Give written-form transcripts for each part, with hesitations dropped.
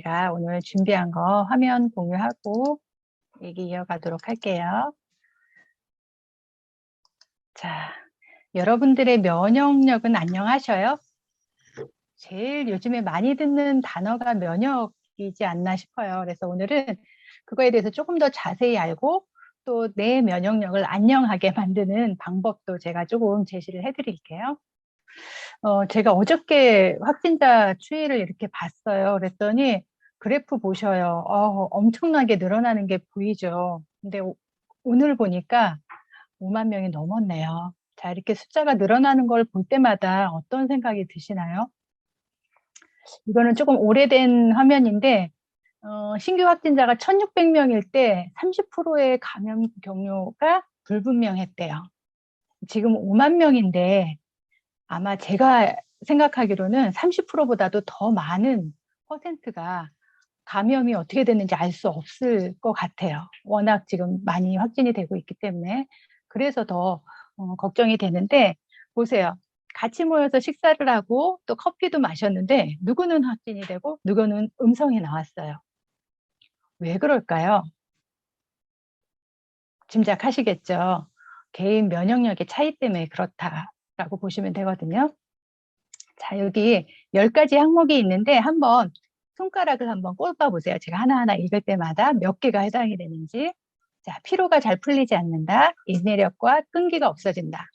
제가 오늘 준비한 거 화면 공유하고 얘기 이어가도록 할게요. 자, 여러분들의 면역력은 안녕하셔요? 제일 요즘에 많이 듣는 단어가 면역이지 않나 싶어요. 그래서 오늘은 그거에 대해서 조금 더 자세히 알고 또 내 면역력을 안녕하게 만드는 방법도 제가 조금 제시를 해드릴게요. 제가 어저께 확진자 추이를 이렇게 봤어요. 그랬더니 그래프 보셔요. 엄청나게 늘어나는 게 보이죠. 근데 오늘 보니까 5만 명이 넘었네요. 자, 이렇게 숫자가 늘어나는 걸 볼 때마다 어떤 생각이 드시나요? 이거는 조금 오래된 화면인데 신규 확진자가 1,600명일 때 30%의 감염 경로가 불분명했대요. 지금 5만 명인데 아마 제가 생각하기로는 30%보다도 더 많은 퍼센트가 감염이 어떻게 됐는지 알 수 없을 것 같아요. 워낙 지금 많이 확진이 되고 있기 때문에. 그래서 더 걱정이 되는데 보세요. 같이 모여서 식사를 하고 또 커피도 마셨는데 누구는 확진이 되고 누구는 음성이 나왔어요. 왜 그럴까요? 짐작하시겠죠? 개인 면역력의 차이 때문에 그렇다라고 보시면 되거든요. 자, 여기 10가지 항목이 있는데 한번 손가락을 한번 꼽아 보세요. 제가 하나하나 읽을 때마다 몇 개가 해당이 되는지. 자, 피로가 잘 풀리지 않는다. 인내력과 끈기가 없어진다.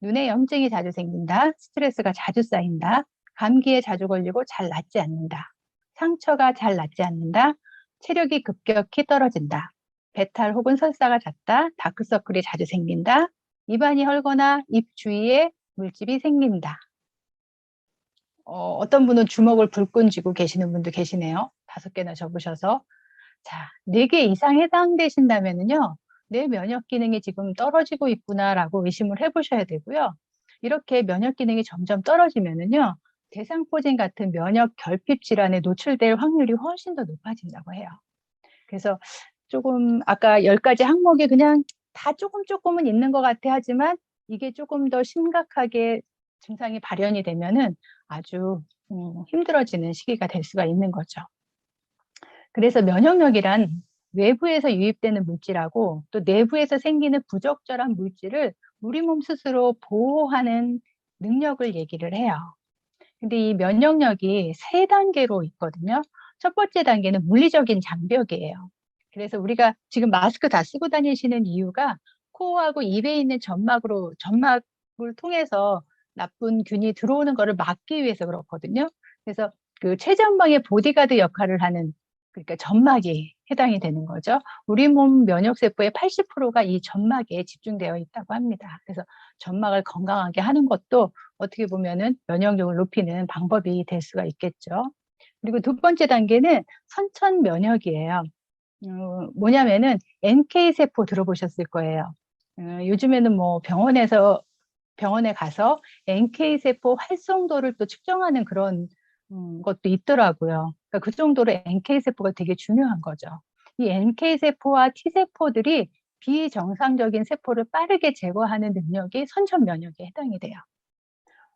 눈에 염증이 자주 생긴다. 스트레스가 자주 쌓인다. 감기에 자주 걸리고 잘 낫지 않는다. 상처가 잘 낫지 않는다. 체력이 급격히 떨어진다. 배탈 혹은 설사가 잦다. 다크서클이 자주 생긴다. 입안이 헐거나 입 주위에 물집이 생긴다. 어떤 분은 주먹을 불끈 쥐고 계시는 분도 계시네요. 5개나 적으셔서. 자, 4개 이상 해당되신다면요. 내 면역 기능이 지금 떨어지고 있구나라고 의심을 해보셔야 되고요. 이렇게 면역 기능이 점점 떨어지면요. 대상포진 같은 면역 결핍 질환에 노출될 확률이 훨씬 더 높아진다고 해요. 그래서 조금 아까 10가지 항목이 그냥 다 조금은 있는 것 같아 하지만 이게 조금 더 심각하게 증상이 발현이 되면은 아주 힘들어지는 시기가 될 수가 있는 거죠. 그래서 면역력이란 외부에서 유입되는 물질하고 또 내부에서 생기는 부적절한 물질을 우리 몸 스스로 보호하는 능력을 얘기를 해요. 근데 이 면역력이 3단계로 있거든요. 첫 번째 단계는 물리적인 장벽이에요. 그래서 우리가 지금 마스크 다 쓰고 다니시는 이유가 코하고 입에 있는 점막을 통해서 나쁜 균이 들어오는 것을 막기 위해서 그렇거든요. 그래서 그 최전방의 보디가드 역할을 하는 그러니까 점막이 해당이 되는 거죠. 우리 몸 면역세포의 80%가 이 점막에 집중되어 있다고 합니다. 그래서 점막을 건강하게 하는 것도 어떻게 보면은 면역력을 높이는 방법이 될 수가 있겠죠. 그리고 두 번째 단계는 선천 면역이에요. 뭐냐면은 NK세포 들어보셨을 거예요. 요즘에는 뭐 병원에 가서 NK세포 활성도를 또 측정하는 그런 것도 있더라고요. 그러니까 그 정도로 NK세포가 되게 중요한 거죠. 이 NK세포와 T세포들이 비정상적인 세포를 빠르게 제거하는 능력이 선천 면역에 해당이 돼요.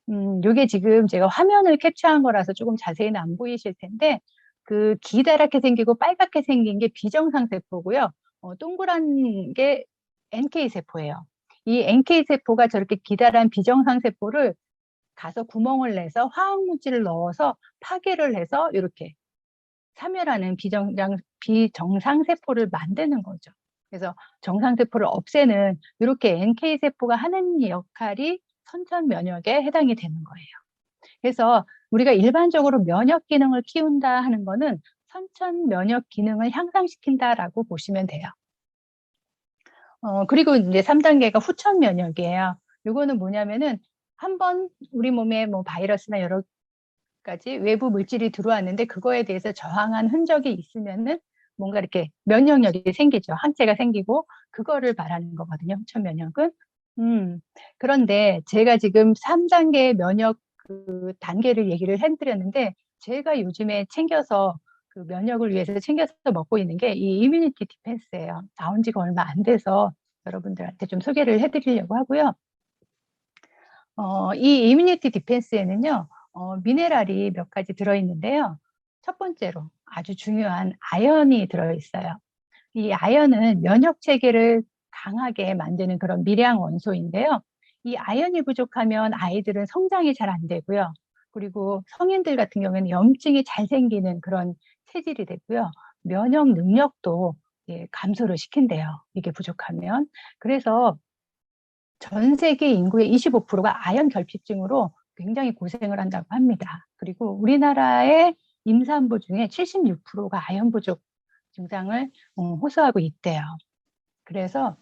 요게 지금 제가 화면을 캡처한 거라서 조금 자세히는 안 보이실 텐데 그 기다랗게 생기고 빨갛게 생긴 게 비정상 세포고요. 동그란 게 NK 세포예요. 이 NK 세포가 저렇게 기다란 비정상 세포를 가서 구멍을 내서 화학 물질을 넣어서 파괴를 해서 이렇게 사멸하는 비정상 세포를 만드는 거죠. 그래서 정상 세포를 없애는 이렇게 NK 세포가 하는 역할이 선천 면역에 해당이 되는 거예요. 그래서 우리가 일반적으로 면역 기능을 키운다 하는 거는 선천 면역 기능을 향상시킨다라고 보시면 돼요. 그리고 이제 3단계가 후천 면역이에요. 요거는 뭐냐면은 한번 우리 몸에 뭐 바이러스나 여러 가지 외부 물질이 들어왔는데 그거에 대해서 저항한 흔적이 있으면은 뭔가 이렇게 면역력이 생기죠. 항체가 생기고 그거를 말하는 거거든요. 후천 면역은. 그런데 제가 지금 3단계 면역 그 단계를 얘기를 해드렸는데 제가 요즘에 챙겨서 그 면역을 위해서 챙겨서 먹고 있는 게 이 이뮤니티 디펜스예요. 나온 지가 얼마 안 돼서 여러분들한테 좀 소개를 해드리려고 하고요. 이 이뮤니티 디펜스에는요, 미네랄이 몇 가지 들어있는데요. 첫 번째로 아주 중요한 아연이 들어있어요. 이 아연은 면역 체계를 강하게 만드는 그런 미량 원소인데요. 이 아연이 부족하면 아이들은 성장이 잘 안 되고요. 그리고 성인들 같은 경우에는 염증이 잘 생기는 그런 체질이 되고요. 면역 능력도 감소를 시킨대요. 이게 부족하면. 그래서 전 세계 인구의 25%가 아연 결핍증으로 굉장히 고생을 한다고 합니다. 그리고 우리나라의 임산부 중에 76%가 아연 부족 증상을 호소하고 있대요. 그래서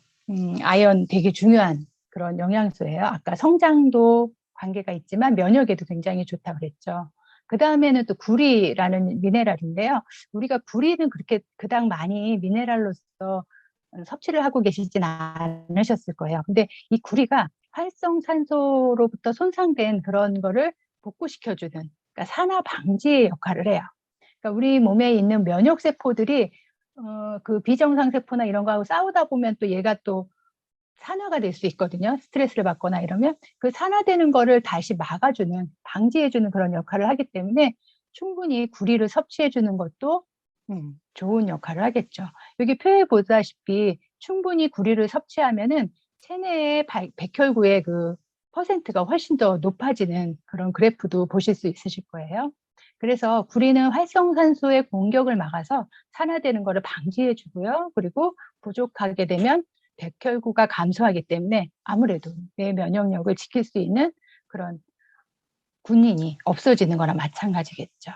아연 되게 중요한 그런 영양소예요. 아까 성장도 관계가 있지만 면역에도 굉장히 좋다고 그랬죠. 그 다음에는 또 구리라는 미네랄인데요. 우리가 구리는 그렇게 그닥 많이 미네랄로서 섭취를 하고 계시진 않으셨을 거예요. 근데 이 구리가 활성산소로부터 손상된 그런 거를 복구시켜주는, 그러니까 산화 방지의 역할을 해요. 그러니까 우리 몸에 있는 면역 세포들이 그 비정상 세포나 이런 거하고 싸우다 보면 또 얘가 또 산화가 될 수 있거든요. 스트레스를 받거나 이러면 그 산화되는 거를 다시 막아주는, 방지해주는 그런 역할을 하기 때문에 충분히 구리를 섭취해주는 것도 좋은 역할을 하겠죠. 여기 표에 보다시피 충분히 구리를 섭취하면은 체내의 백혈구의 그 퍼센트가 훨씬 더 높아지는 그런 그래프도 보실 수 있으실 거예요. 그래서 구리는 활성산소의 공격을 막아서 산화되는 것을 방지해 주고요. 그리고 부족하게 되면 백혈구가 감소하기 때문에 아무래도 내 면역력을 지킬 수 있는 그런 군인이 없어지는 거나 마찬가지겠죠.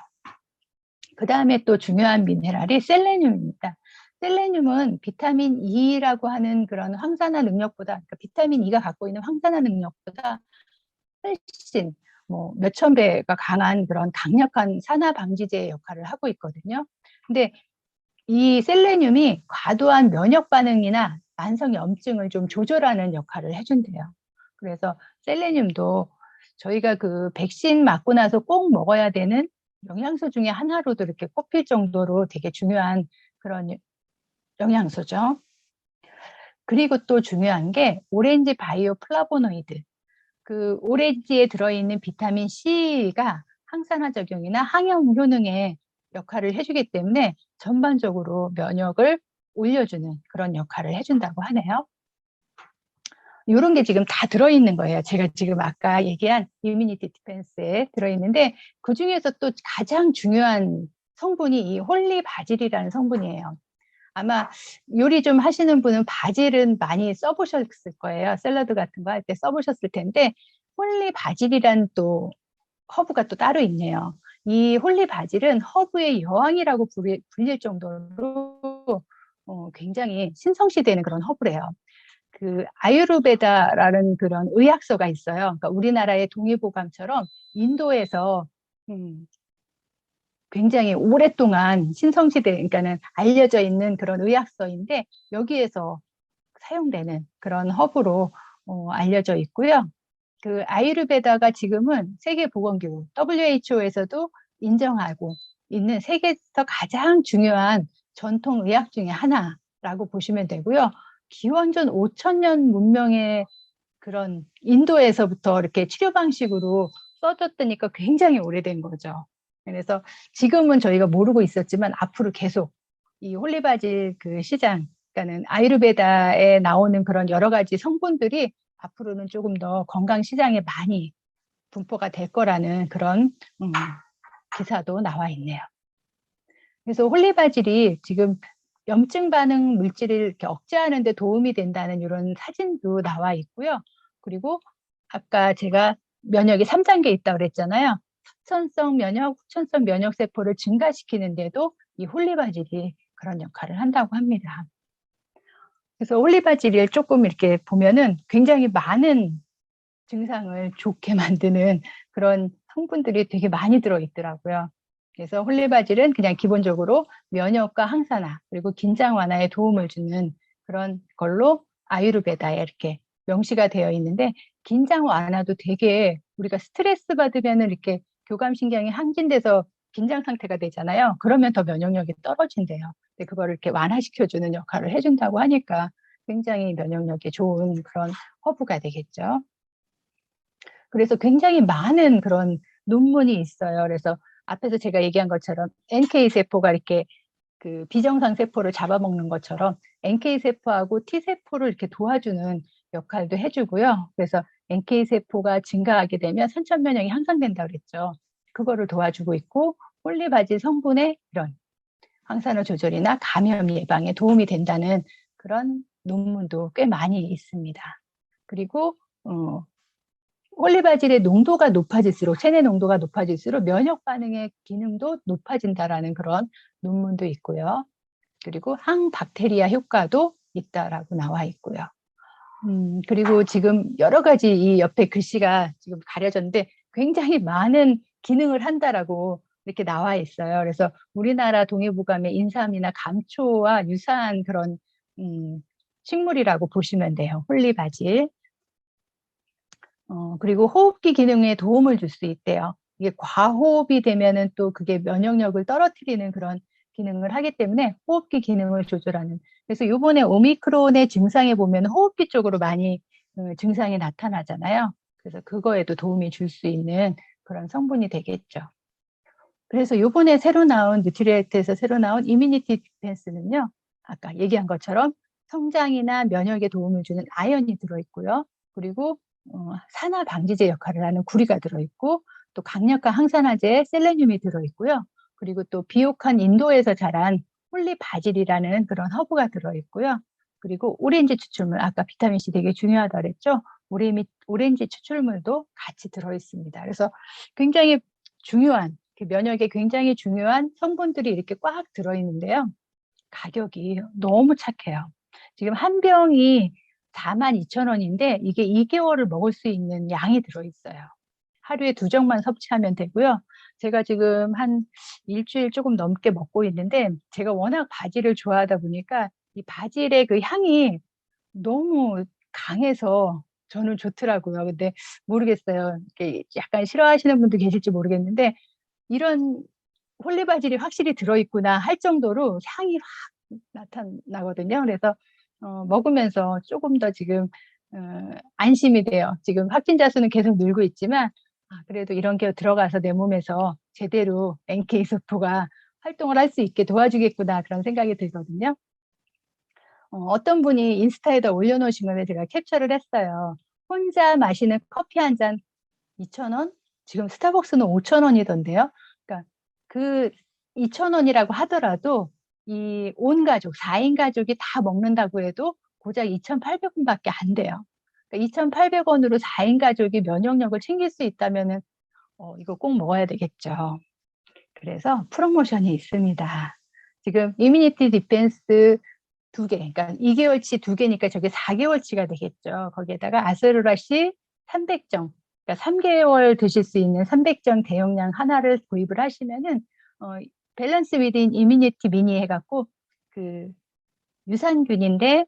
그 다음에 또 중요한 미네랄이 셀레늄입니다. 셀레늄은 비타민 E라고 하는 그런 항산화 능력보다, 그러니까 비타민 E가 갖고 있는 항산화 능력보다 훨씬 뭐 몇천 배가 강한 그런 강력한 산화 방지제 역할을 하고 있거든요. 근데 이 셀레늄이 과도한 면역 반응이나 만성 염증을 좀 조절하는 역할을 해준대요. 그래서 셀레늄도 저희가 그 백신 맞고 나서 꼭 먹어야 되는 영양소 중에 하나로도 이렇게 꼽힐 정도로 되게 중요한 그런 영양소죠. 그리고 또 중요한 게 오렌지 바이오 플라보노이드. 그 오렌지에 들어있는 비타민 C가 항산화 작용이나 항염 효능에 역할을 해주기 때문에 전반적으로 면역을 올려주는 그런 역할을 해준다고 하네요. 이런 게 지금 다 들어있는 거예요. 제가 지금 아까 얘기한 이뮤니티 디펜스에 들어있는데 그 중에서 또 가장 중요한 성분이 이 홀리 바질이라는 성분이에요. 아마 요리 좀 하시는 분은 바질은 많이 써보셨을 거예요. 샐러드 같은 거 할 때 써보셨을 텐데 홀리 바질이란 또 허브가 또 따로 있네요. 이 홀리 바질은 허브의 여왕이라고 불릴 정도로 굉장히 신성시되는 그런 허브래요. 그 아유르베다라는 그런 의학서가 있어요. 그러니까 우리나라의 동의보감처럼 인도에서 굉장히 오랫동안 신성시대, 그러니까는 알려져 있는 그런 의학서인데 여기에서 사용되는 그런 허브로 알려져 있고요. 그 아유르베다가 지금은 세계보건기구 WHO에서도 인정하고 있는 세계에서 가장 중요한 전통 의학 중에 하나라고 보시면 되고요. 기원전 5,000년 문명의 그런 인도에서부터 이렇게 치료 방식으로 써졌다니까 굉장히 오래된 거죠. 그래서 지금은 저희가 모르고 있었지만 앞으로 계속 이 홀리바질 그 시장, 그러니까는 아유르베다에 나오는 그런 여러 가지 성분들이 앞으로는 조금 더 건강 시장에 많이 분포가 될 거라는 그런 기사도 나와 있네요. 그래서 홀리바질이 지금 염증 반응 물질을 이렇게 억제하는 데 도움이 된다는 이런 사진도 나와 있고요. 그리고 아까 제가 면역이 3단계 있다고 그랬잖아요. 후천성 면역, 후천성 면역 세포를 증가시키는데도 이 홀리바질이 그런 역할을 한다고 합니다. 그래서 홀리바질을 조금 이렇게 보면은 굉장히 많은 증상을 좋게 만드는 그런 성분들이 되게 많이 들어있더라고요. 그래서 홀리바질은 그냥 기본적으로 면역과 항산화 그리고 긴장 완화에 도움을 주는 그런 걸로 아유르베다에 이렇게 명시가 되어 있는데 긴장 완화도 되게 우리가 스트레스 받으면 이렇게 교감신경이 항진돼서 긴장 상태가 되잖아요. 그러면 더 면역력이 떨어진대요. 근데 그거를 이렇게 완화시켜주는 역할을 해준다고 하니까 굉장히 면역력에 좋은 그런 허브가 되겠죠. 그래서 굉장히 많은 그런 논문이 있어요. 그래서 앞에서 제가 얘기한 것처럼 NK 세포가 이렇게 그 비정상 세포를 잡아먹는 것처럼 NK 세포하고 T 세포를 이렇게 도와주는 역할도 해주고요. 그래서 NK 세포가 증가하게 되면 선천 면역이 향상된다고 그랬죠. 그거를 도와주고 있고 홀리바질 성분의 이런 황산화 조절이나 감염 예방에 도움이 된다는 그런 논문도 꽤 많이 있습니다. 그리고 홀리바질의 농도가 높아질수록 체내 농도가 높아질수록 면역 반응의 기능도 높아진다라는 그런 논문도 있고요. 그리고 항박테리아 효과도 있다라고 나와 있고요. 그리고 지금 여러 가지 이 옆에 글씨가 지금 가려졌는데 굉장히 많은 기능을 한다라고 이렇게 나와 있어요. 그래서 우리나라 동해부감의 인삼이나 감초와 유사한 그런 식물이라고 보시면 돼요. 홀리바질. 그리고 호흡기 기능에 도움을 줄 수 있대요. 이게 과호흡이 되면은 또 그게 면역력을 떨어뜨리는 그런 기능을 하기 때문에 호흡기 기능을 조절하는. 그래서 요번에 오미크론의 증상에 보면 호흡기 쪽으로 많이 증상이 나타나잖아요. 그래서 그거에도 도움이 줄 수 있는 그런 성분이 되겠죠. 그래서 요번에 새로 나온 뉴트리에이트에서 새로 나온 이뮤니티 디펜스는요. 아까 얘기한 것처럼 성장이나 면역에 도움을 주는 아연이 들어있고요. 그리고 산화 방지제 역할을 하는 구리가 들어있고 또 강력한 항산화제 셀레늄이 들어있고요. 그리고 또 비옥한 인도에서 자란 홀리바질이라는 그런 허브가 들어있고요. 그리고 오렌지 추출물, 아까 비타민C 되게 중요하다 그랬죠. 오렌지 추출물도 같이 들어있습니다. 그래서 굉장히 중요한, 면역에 굉장히 중요한 성분들이 이렇게 꽉 들어있는데요. 가격이 너무 착해요. 지금 한 병이 42,000원인데 이게 2개월을 먹을 수 있는 양이 들어있어요. 하루에 2정만 섭취하면 되고요. 제가 지금 한 일주일 조금 넘게 먹고 있는데 제가 워낙 바질을 좋아하다 보니까 이 바질의 그 향이 너무 강해서 저는 좋더라고요. 근데 모르겠어요. 이렇게 약간 싫어하시는 분도 계실지 모르겠는데 이런 홀리바질이 확실히 들어있구나 할 정도로 향이 확 나타나거든요. 그래서 먹으면서 조금 더 지금 안심이 돼요. 지금 확진자 수는 계속 늘고 있지만 그래도 이런 게 들어가서 내 몸에서 제대로 NK 세포가 활동을 할 수 있게 도와주겠구나 그런 생각이 들거든요. 어떤 분이 인스타에다 올려놓으신 거에 제가 캡처를 했어요. 혼자 마시는 커피 한 잔 2,000원? 지금 스타벅스는 5,000원이던데요. 그러니까 그 2,000원이라고 하더라도 이 온 가족, 4인 가족이 다 먹는다고 해도 고작 2,800원밖에 안 돼요. 그러니까 2,800원으로 4인 가족이 면역력을 챙길 수 있다면은 이거 꼭 먹어야 되겠죠. 그래서 프로모션이 있습니다. 지금 이뮤니티 디펜스 2개, 그러니까 2개월치 2개니까 저게 4개월치가 되겠죠. 거기에다가 아세로라시 300정, 그러니까 3개월 드실 수 있는 300정 대용량 하나를 구입을 하시면은 밸런스 위드인 이뮤니티 미니 해갖고 그 유산균인데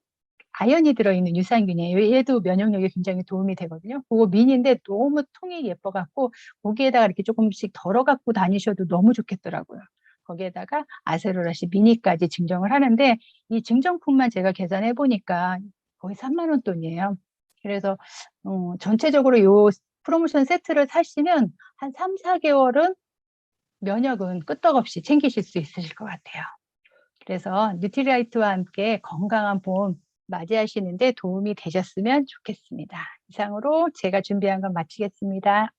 아연이 들어있는 유산균이에요. 얘도 면역력에 굉장히 도움이 되거든요. 그거 미니인데 너무 통이 예뻐갖고 거기에다가 이렇게 조금씩 덜어 갖고 다니셔도 너무 좋겠더라고요. 거기에다가 아세로라시 미니까지 증정을 하는데 이 증정품만 제가 계산해 보니까 거의 3만 원 돈이에요. 그래서 전체적으로 요 프로모션 세트를 사시면 한 3, 4개월은 면역은 끄떡없이 챙기실 수 있으실 것 같아요. 그래서 뉴트리라이트와 함께 건강한 봄 맞이하시는데 도움이 되셨으면 좋겠습니다. 이상으로 제가 준비한 건 마치겠습니다.